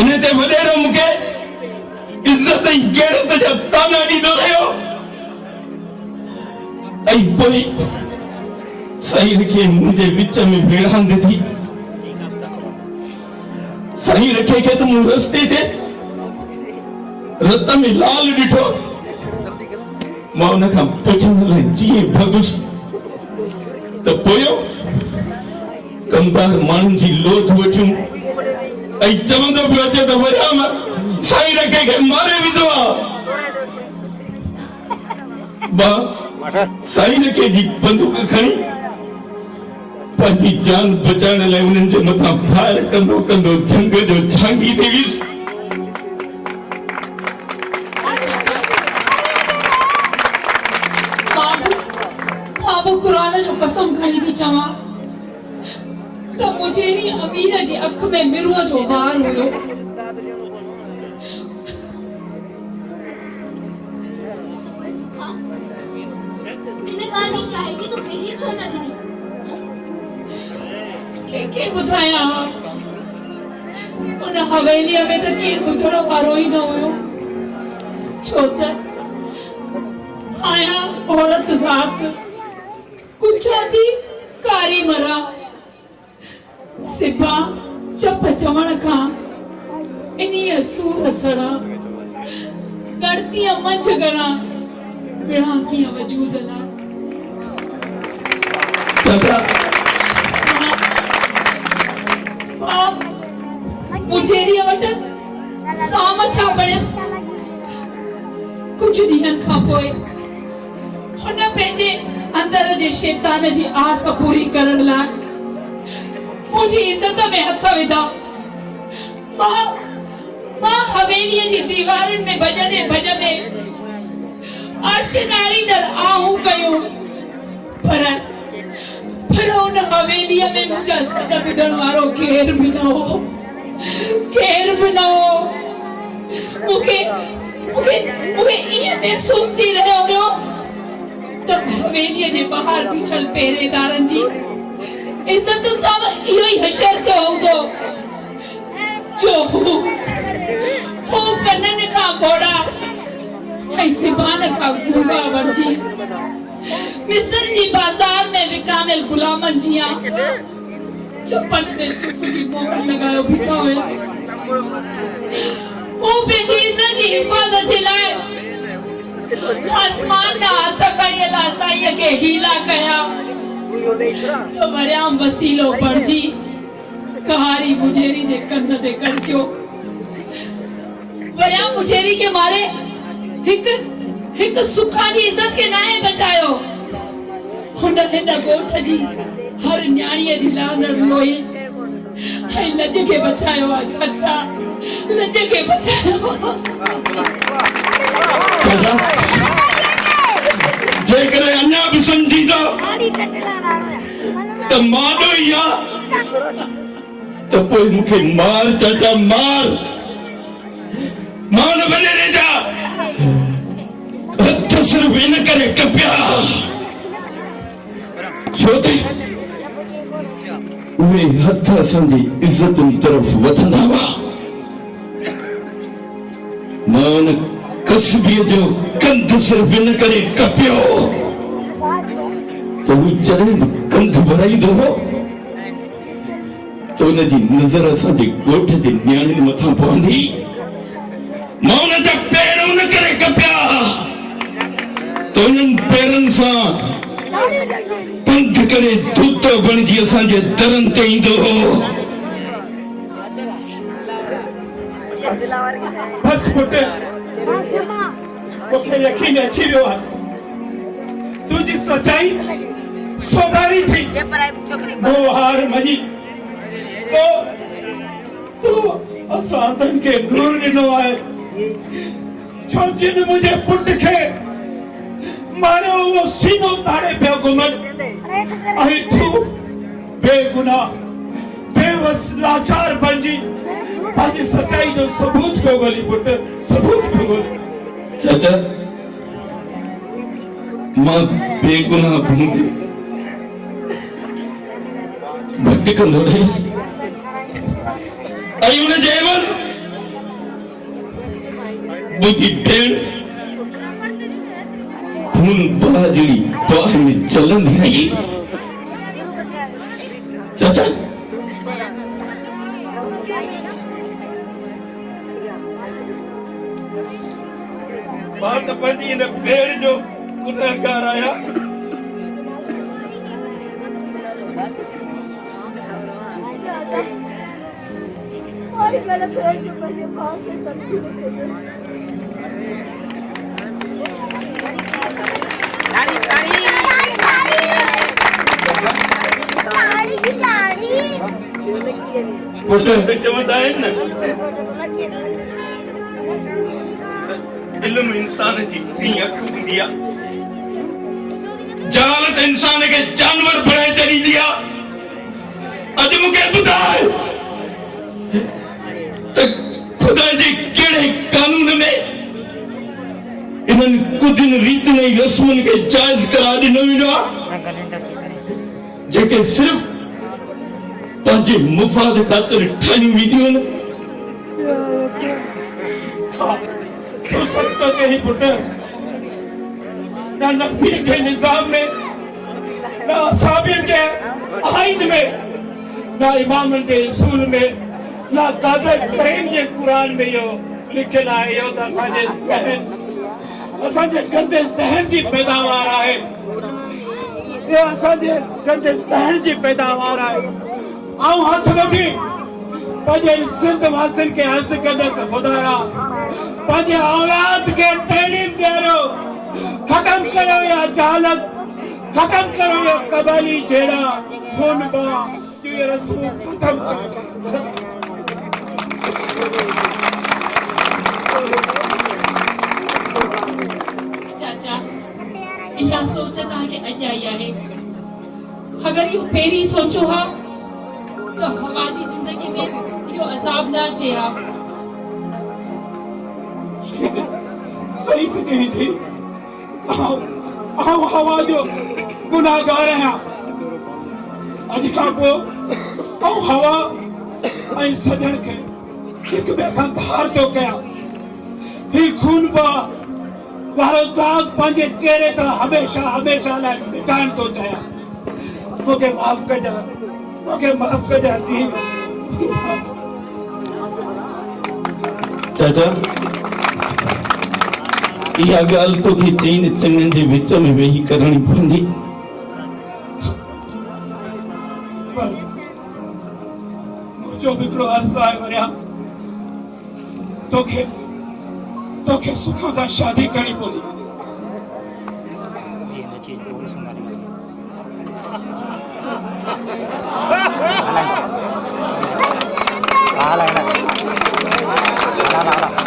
इन्हें ते वडेरो मुके इज्जत ऐं गैरत जा ताना ॾींदो रहियो ऐं पोइ साईं खे मुंहिंजे विच में वेढ़ांद थी। साईं खे त मूं रस्ते ते रस्ते में लाल ॾिठो। मां उन खां पुछण लाइ जीअं भॻुसि त पोयो कमदार माण्हुनि जी लोथ वठियूं ऐं चवंदो पियो अचे त वरियाम साईं खे मारे विधो आहे। साईं खे जी बंदूक खणी पंहिंजी जान बचाइण लाइ उन्हनि जे मथां फायर कंदो कंदो जंग जो झांगी थी वियुसि। कुरान जो कसम खणी थी चवां त मुझेरी अमीर जी अख में मिरुअ जो वार हुयो। के ॿुधाया उन हवेलीअ में त केरु ॿुधण वारो ई न हुयो, छो त आया औरत ज़ात कुछा थी कारी मरा सिपा चप चवण खां इन्हीअ सूर सड़ा गणतीअ मंझ गणा बिना कीअं वजूद न। मुझेरी वट साम छा पड़ियस। कुछ ॾींहंनि खां पोइ हुन पंहिंजे अंदर जे शैतान जी आस पूरी करण लाइ मुंहिंजी इज्जत में हथ विधा। मां हवेलीअ जी दीवारुनि में भॼंदे भॼंदे अर्शनारी दर आहूं कयूं, पर उन हवेलीअ में मुंहिंजा सॾ ॿुधण वारो केर बि न हो, केर बि न हो। मूंखे ईअं महसूस थी रहियो हुयो त हवेलीअ जे ॿाहिरि बीठल पहिरेदारनि जी इज्जत सां इहो ई हशर कयो हूंदो जो हू कननि खां बोड़ा ऐं ज़बान खां गूंगा वणिजी मिस्र जी बाज़ार में विकामिल गुलामनि जियां चपन में चुप जी मोहर लगायो बीठा हुया। वो पंहिंजी इज्जत जी हिफ़ाज़त जे लाइ आसमान में हथ खणी साईं खे हीला कया तो वरियाम वसीलो बणिजी कहारी मुझेरी जे कंध ते कड़कियो। वरियाम मुझेरी के मारे हिक सुखा जी इज्जत के नाहे बचायो। हुन हिन ॻोठ जी हर न्याणीअ जी लांदड़ रोई ऐं लॼ खे बचायो आहे। चाचा लॼ खे बचायो। जेकर अञा बि समझींदो त माॾो ई आहे त पोइ मूंखे मार चाचा मार। मान वॾेरे जा हथ सिर्फ़ इन करे कपिया छो त उहे हथ असांजी इज़तुनि तरफ़ वधंदा हुआ। मां उन कसबीअ जो कंध सिर्फ़ इन करे कपियो त हू जॾहिं बि कंध वराईंदो हो त उनजी नज़र असांजे ॻोठ जे न्याणियुनि मथां पवंदी। मां उन जा पेर उन करे कपिया त उन्हनि पेरनि सां पंध करे धूतो बणिजी असांजे दरनि ते ईंदो हो। बस पुट मूंखे यकीन अची वियो आहे तुंहिंजी सचाई सोदारी थी। मूं हार मञी तूं असां खे नूर ॾिनो आहे छो जिन मुंहिंजे पुट खे मारियो उहो सीनो ताड़े पियो घुमनि ऐं तूं बेगुनाह बेवस लाचार बणिजी पंहिंजी सचाई जो सबूत पियो ॻोल्ही। पुट सबूत पियो ॻोल्ही। चाचा मां बेगुनाह बणिजी भटकंदो रहियुसि ऐं उन जे एवज़ मुझी भेण खून बहा जड़ी बाह में चलन रही चाचा बात पंजी ने भेड़ जो गुनहगार आया और मेरा पेट जो पहले भाग के सब्जी पुट चवंदा आहिनि इल्म इंसान जी ॿी अख हूंदी आहे जहालत इंसान खे जानवर बणाए छॾींदी आहे अॼु मूंखे ॿुधाए त ख़ुदा जे कहिड़े कानून में इन्हनि कुझु रीतियुनि ऐं रस्मुनि खे जाइज़ करार ॾिनो वेंदो आहे जेके सिर्फ़ पंहिंजे मुफ़ाद ख़ातिर ठाहियूं वेंदियूं आहिनि तो सच तो तेरी पुट ना नबी के निजाम में ना साबिर के आइन में ना इमाम के उसूल में ना कादर करीम के कुरान में यो लिखल है यो असांजे गंदे ज़हन जी पैदावार है ये असांजे गंदे ज़हन जी पैदावार है आऊं हथ रखी पंहिंजे सिंध वासियुनि खे अर्ज़ कंदे त ख़ुदाया पंहिंजे औलाद खे तइलीम ॾियारो ख़तम करो या जहालत ख़तम करो या कबाली जहिड़ा खूनबा इहे रस्मूं ख़तम करो चाचा इहा सोच तव्हांखे अॼु आई आहे अगरि इहो पहिरीं सोचो हा तो हवा जी जिंदगी में यो अजाब ना अचे हा सही तो कही थी आऊं हवा जो गुनाहगार आहियां अॼु खां पोइ आऊं हवा ऐं सजण खे हिक ॿिए खां धार थो कयां ही खून वारो दाग पंहिंजे चेहरे तां हमेशा हमेशा लाइ मिटाइण थो चाहियां मूंखे माफ़ कजां मूंखे माफ़ कजां थी चाचा इहा ॻाल्हि तोखे चईनि चङनि जे विच में वेही करणी पवंदी मुंहिंजो बि हिकिड़ो अर्ज़ु आहे वरिया तोखे सुख सां शादी करणी पवंदी Ala.